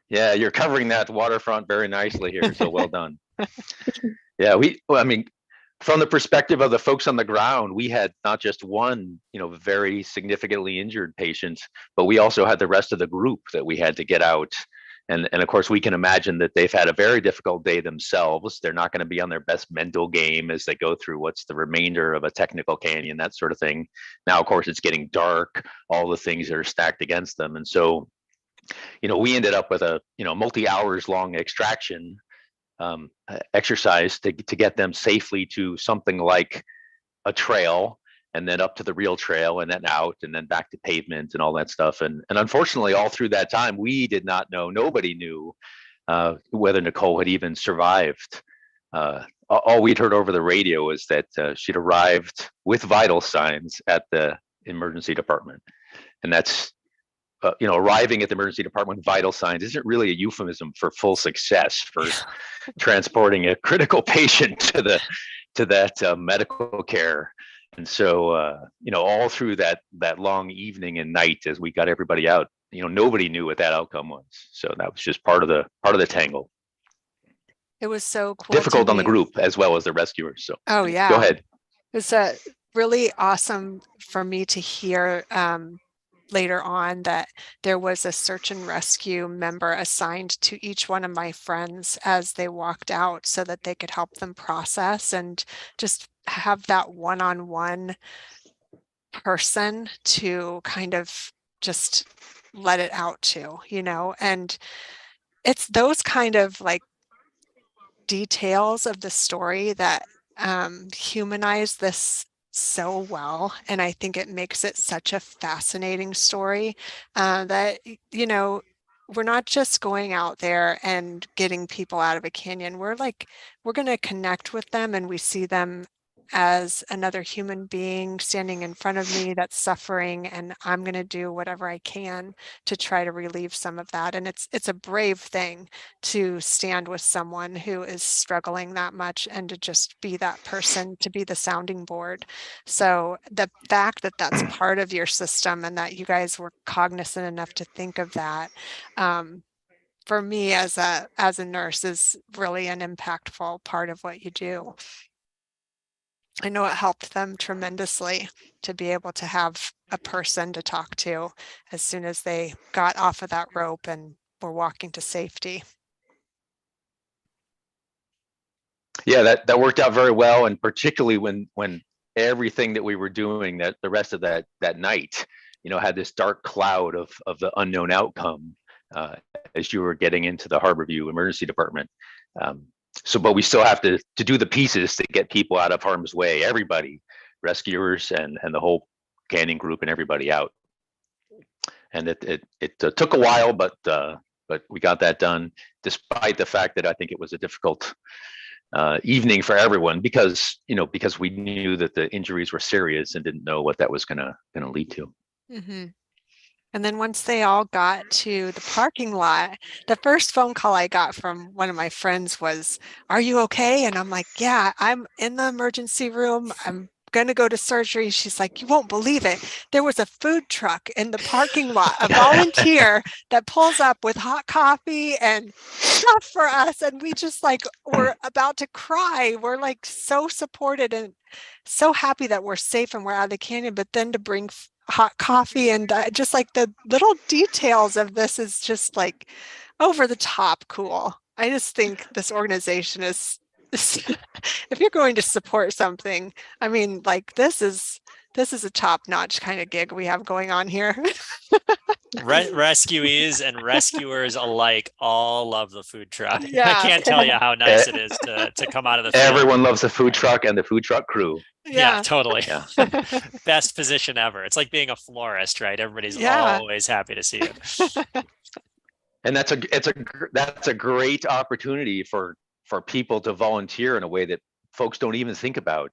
Yeah, you're covering that waterfront very nicely here. So well done. Yeah, from the perspective of the folks on the ground, we had not just one, very significantly injured patient, but we also had the rest of the group that we had to get out. And of course, we can imagine that they've had a very difficult day themselves. They're not going to be on their best mental game as they go through what's the remainder of a technical canyon, that sort of thing. Now, of course, it's getting dark, all the things that are stacked against them. And so, we ended up with a, multi-hours long extraction exercise to get them safely to something like a trail, and then up to the real trail, and then out, and then back to pavement and all that stuff. And unfortunately, all through that time, we did not know, nobody knew whether Nicole had even survived. All we'd heard over the radio was that she'd arrived with vital signs at the emergency department. And that's, arriving at the emergency department with vital signs isn't really a euphemism for full success for transporting a critical patient to that medical care. And so, all through that long evening and night as we got everybody out, nobody knew what that outcome was. So that was just part of the tangle. It was so cool. Difficult on the group as well as the rescuers. So, oh yeah, go ahead. It's really awesome for me to hear later on that there was a search and rescue member assigned to each one of my friends as they walked out so that they could help them process and just have that one-on-one person to kind of just let it out to, and it's those kind of like details of the story that humanize this so well, and I think it makes it such a fascinating story that we're not just going out there and getting people out of a canyon. We're going to connect with them, and we see them as another human being standing in front of me that's suffering, and I'm going to do whatever I can to try to relieve some of that. And it's a brave thing to stand with someone who is struggling that much and to just be that person, to be the sounding board. So the fact that that's part of your system and that you guys were cognizant enough to think of that, for me as a nurse, is really an impactful part of what you do. I know it helped them tremendously to be able to have a person to talk to as soon as they got off of that rope and were walking to safety. Yeah, that worked out very well, and particularly when everything that we were doing that the rest of that night, had this dark cloud of the unknown outcome as you were getting into the Harborview Emergency Department. But we still have to do the pieces to get people out of harm's way, everybody, rescuers and the whole canyon group and everybody out. And it took a while, but we got that done, despite the fact that I think it was a difficult evening for everyone because we knew that the injuries were serious and didn't know what that was gonna lead to. Mm-hmm. And then once they all got to the parking lot, the first phone call I got from one of my friends was, "Are you okay?" And I'm like, "Yeah, I'm in the emergency room. I'm going to go to surgery." She's like, "You won't believe it. There was a food truck in the parking lot, a volunteer that pulls up with hot coffee and stuff for us." And we just we're about to cry. We're so supported and so happy that we're safe and we're out of the canyon, but then to bring hot coffee and just the little details of this is just over the top cool. I just think this organization is, if you're going to support something, I mean, like this is a top-notch kind of gig we have going on here. Rescuees and rescuers alike all love the food truck. I Yeah. can't tell you how nice it is to come out of the field. Everyone loves the food truck and the food truck crew. Yeah, totally. Yeah. Best position ever. It's like being a florist, right? Everybody's Yeah. always happy to see you. And that's a great opportunity for people to volunteer in a way that folks don't even think about.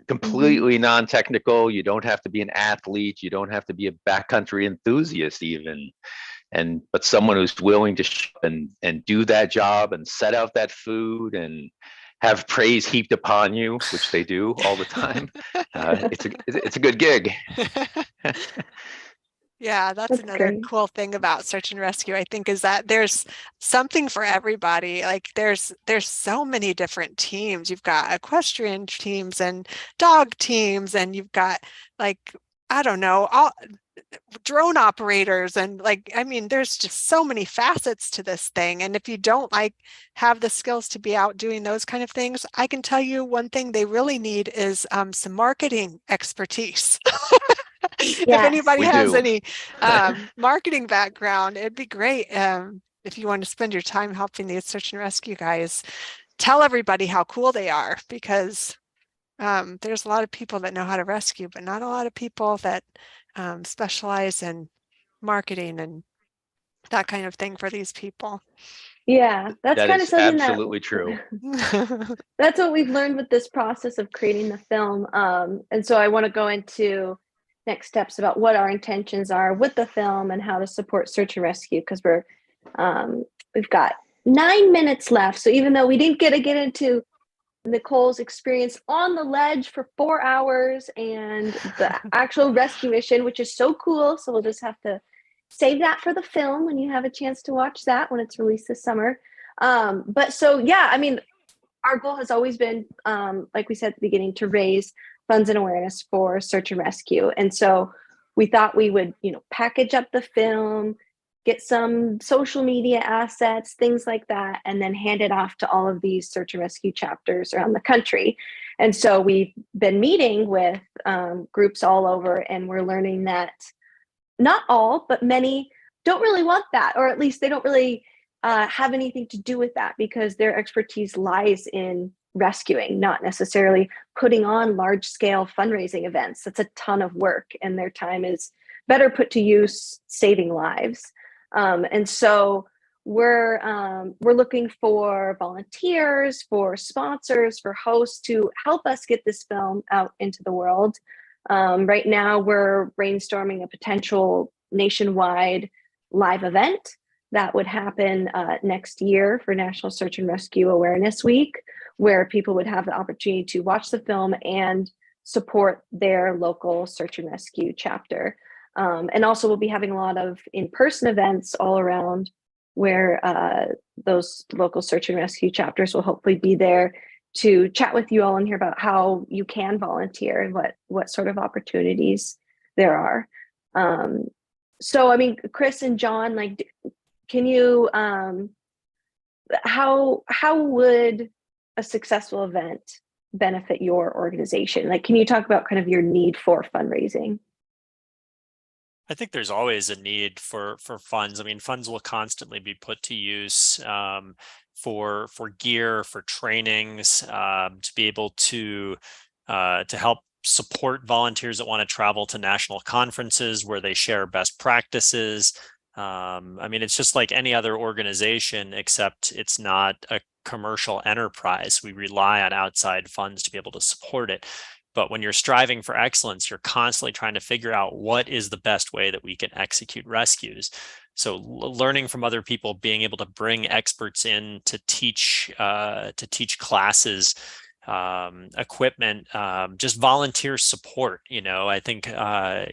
Completely non-technical. You don't have to be an athlete. You don't have to be a backcountry enthusiast even. But someone who's willing to and do that job and set out that food and have praise heaped upon you, which they do all the time. It's a good gig. Yeah, that's another great. cool thing about search and rescue, I think, is that there's something for everybody. Like there's so many different teams. You've got equestrian teams and dog teams, and you've got like, I don't know, all drone operators, and like, I mean, there's just so many facets to this thing. And if you don't like have the skills to be out doing those kind of things, I can tell you one thing they really need is some marketing expertise. If anybody has any marketing background, it'd be great. If you want to spend your time helping the search and rescue guys, tell everybody how cool they are, because there's a lot of people that know how to rescue, but not a lot of people that specialize in marketing and that kind of thing for these people. Yeah, that's That kind of is something absolutely true. That's what we've learned with this process of creating the film. And so I want to go into next steps about what our intentions are with the film and how to support search and rescue, because we've got 9 minutes left. So even though we didn't get into Nicole's experience on the ledge for 4 hours and the actual rescue mission, which is so cool, so we'll just have to save that for the film when you have a chance to watch that when it's released this summer. But so, yeah, I mean, our goal has always been, like we said at the beginning, to raise funds and awareness for search and rescue. And so we thought we would, package up the film, get some social media assets, things like that, and then hand it off to all of these search and rescue chapters around the country. And so we've been meeting with groups all over, and we're learning that not all, but many don't really want that, or at least they don't really have anything to do with that, because their expertise lies in rescuing, not necessarily putting on large scale fundraising events. That's a ton of work, and their time is better put to use saving lives. And so we're looking for volunteers, for sponsors, for hosts to help us get this film out into the world. Right now, we're brainstorming a potential nationwide live event that would happen next year for National Search and Rescue Awareness Week, where people would have the opportunity to watch the film and support their local search and rescue chapter. And also we'll be having a lot of in-person events all around where those local search and rescue chapters will hopefully be there to chat with you all and hear about how you can volunteer and what sort of opportunities there are. So, I mean, Chris and John, like, can you, how would a successful event benefit your organization? Like, can you talk about kind of your need for fundraising? I think there's always a need for funds. I mean, funds will constantly be put to use for gear, for trainings, to be able to help support volunteers that want to travel to national conferences where they share best practices. I mean, it's just like any other organization, except it's not a commercial enterprise. We rely on outside funds to be able to support it. But when you're striving for excellence, you're constantly trying to figure out what is the best way that we can execute rescues. So learning from other people, being able to bring experts in to teach classes, equipment, just volunteer support. I think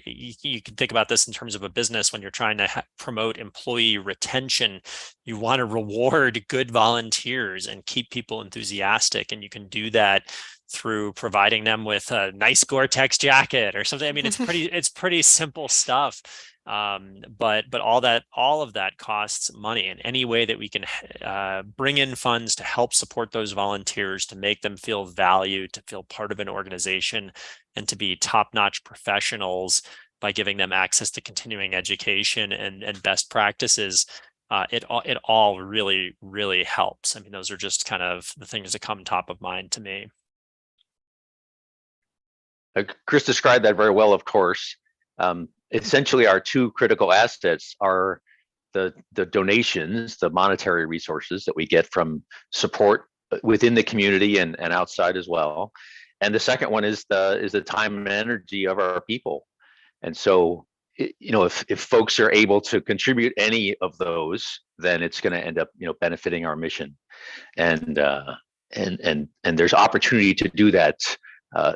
you can think about this in terms of a business. When you're trying to promote employee retention, you want to reward good volunteers and keep people enthusiastic, and you can do that through providing them with a nice Gore-Tex jacket or something. I mean, it's pretty simple stuff. But all of that costs money, and any way that we can bring in funds to help support those volunteers, to make them feel valued, to feel part of an organization, and to be top-notch professionals by giving them access to continuing education and best practices, it all really, really helps. I mean, those are just kind of the things that come top of mind to me. Chris described that very well, of course. Essentially, our two critical assets are the donations, the monetary resources that we get from support within the community and outside as well. And the second one is the time and energy of our people. And so, if folks are able to contribute any of those, then it's going to end up, benefiting our mission. And there's opportunity to do that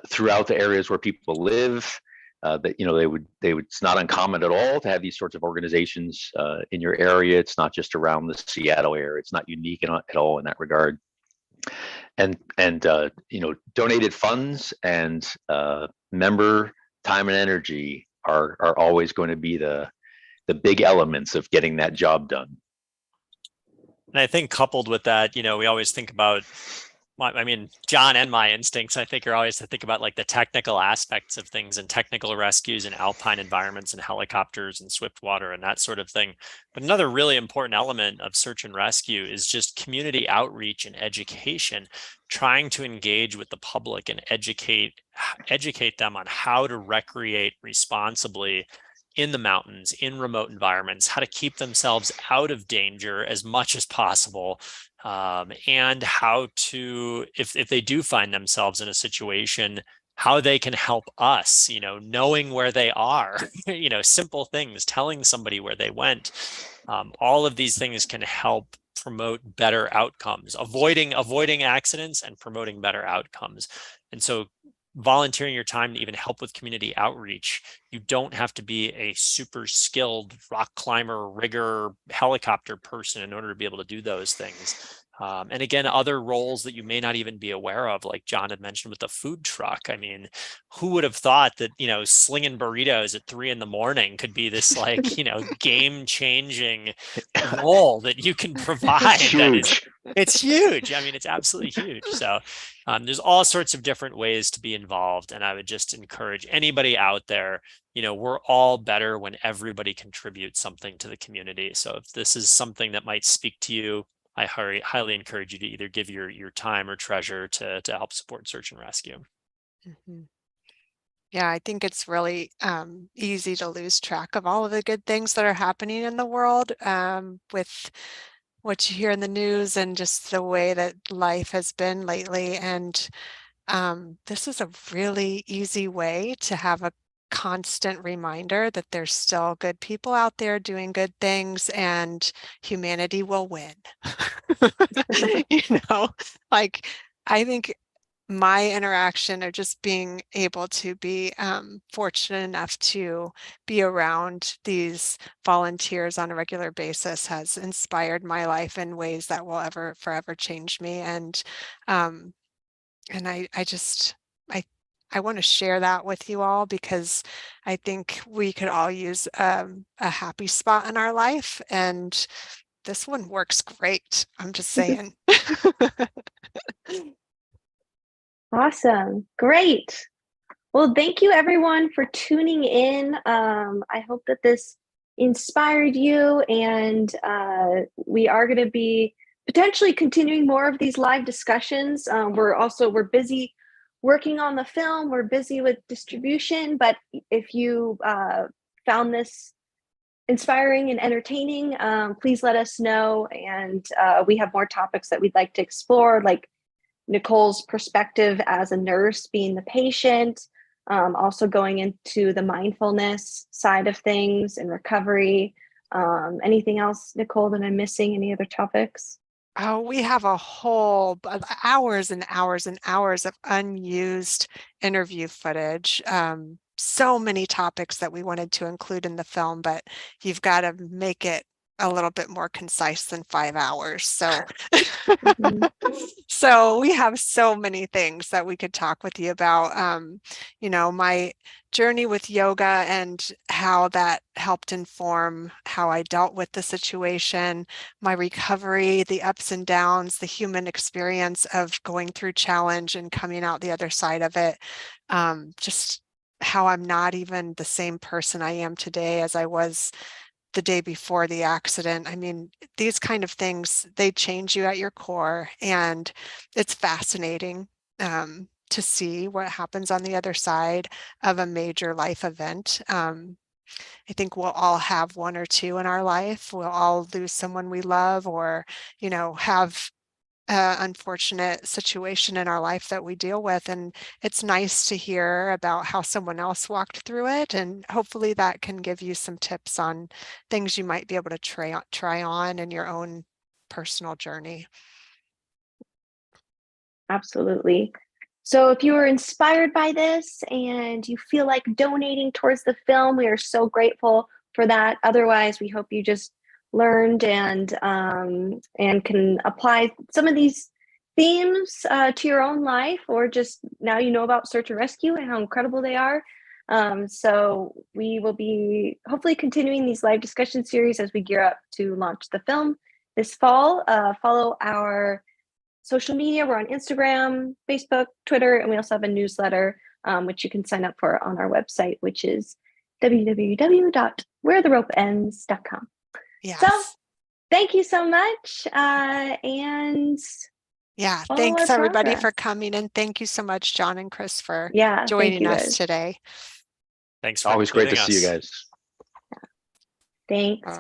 throughout the areas where people live. That it's not uncommon at all to have these sorts of organizations in your area. It's not just around the Seattle area. It's not unique at all in that regard. And donated funds and member time and energy are always going to be the big elements of getting that job done. And I think coupled with that, we always think about, I mean, John and my instincts, I think, are always to think about like the technical aspects of things and technical rescues in alpine environments and helicopters and swift water and that sort of thing. But another really important element of search and rescue is just community outreach and education, trying to engage with the public and educate them on how to recreate responsibly in the mountains, in remote environments, how to keep themselves out of danger as much as possible, and how to, if they do find themselves in a situation, how they can help us, knowing where they are, simple things, telling somebody where they went. All of these things can help promote better outcomes, avoiding accidents and promoting better outcomes. And so volunteering your time to even help with community outreach, you don't have to be a super skilled rock climber, rigger, helicopter person in order to be able to do those things. And again, other roles that you may not even be aware of, like John had mentioned with the food truck. I mean, who would have thought that, slinging burritos at 3 a.m. could be this game changing role that you can provide. It's huge. I mean, it's absolutely huge. So there's all sorts of different ways to be involved. And I would just encourage anybody out there, we're all better when everybody contributes something to the community. So if this is something that might speak to you, I highly encourage you to either give your time or treasure to help support search and rescue. Mm-hmm. Yeah, I think it's really easy to lose track of all of the good things that are happening in the world with what you hear in the news and just the way that life has been lately. And this is a really easy way to have a constant remander that there's still good people out there doing good things and humanity will win. I think my interaction of just being able to be fortunate enough to be around these volunteers on a regular basis has inspired my life in ways that will forever change me. And I want to share that with you all because I think we could all use a happy spot in our life, and this one works great. I'm just saying. Awesome. Great. Well, thank you everyone for tuning in. I hope that this inspired you, and we are going to be potentially continuing more of these live discussions. We're busy working on the film. We're busy with distribution, but if you found this inspiring and entertaining, please let us know. And we have more topics that we'd like to explore, like Nicole's perspective as a nurse being the patient, also going into the mindfulness side of things and recovery. Anything else, Nicole, that I'm missing? Any other topics? Oh, we have a whole hours and hours and hours of unused interview footage. So many topics that we wanted to include in the film, but you've got to make it a little bit more concise than 5 hours. So, Mhm. so we have so many things that we could talk with you about. You know, my journey with yoga and how that helped inform how I dealt with the situation, my recovery, the ups and downs, the human experience of going through challenge and coming out the other side of it. Just how I'm not even the same person I am today as I was the day before the accident. I mean, these kind of things, they change you at your core, and it's fascinating to see what happens on the other side of a major life event. I think we'll all have one or two in our life. We'll all lose someone we love, or, you know, have unfortunate situation in our life that we deal with. And it's nice to hear about how someone else walked through it. And hopefully that can give you some tips on things you might be able to try on in your own personal journey. Absolutely. So if you were inspired by this and you feel like donating towards the film, we are so grateful for that. Otherwise, we hope you just learned and can apply some of these themes to your own life, or just now you know about search and rescue and how incredible they are. So we will be hopefully continuing these live discussion series as we gear up to launch the film this fall. Follow our social media. We're on Instagram, Facebook, Twitter, and we also have a newsletter, which you can sign up for on our website, which is www.wheretheropeends.com. Yes. So thank you so much. And yeah, follow thanks our everybody for progress. coming, and thank you so much, John and Chris, for Yeah, thank joining you us guys. today. Thanks for Always great to including see you us. guys. Thanks.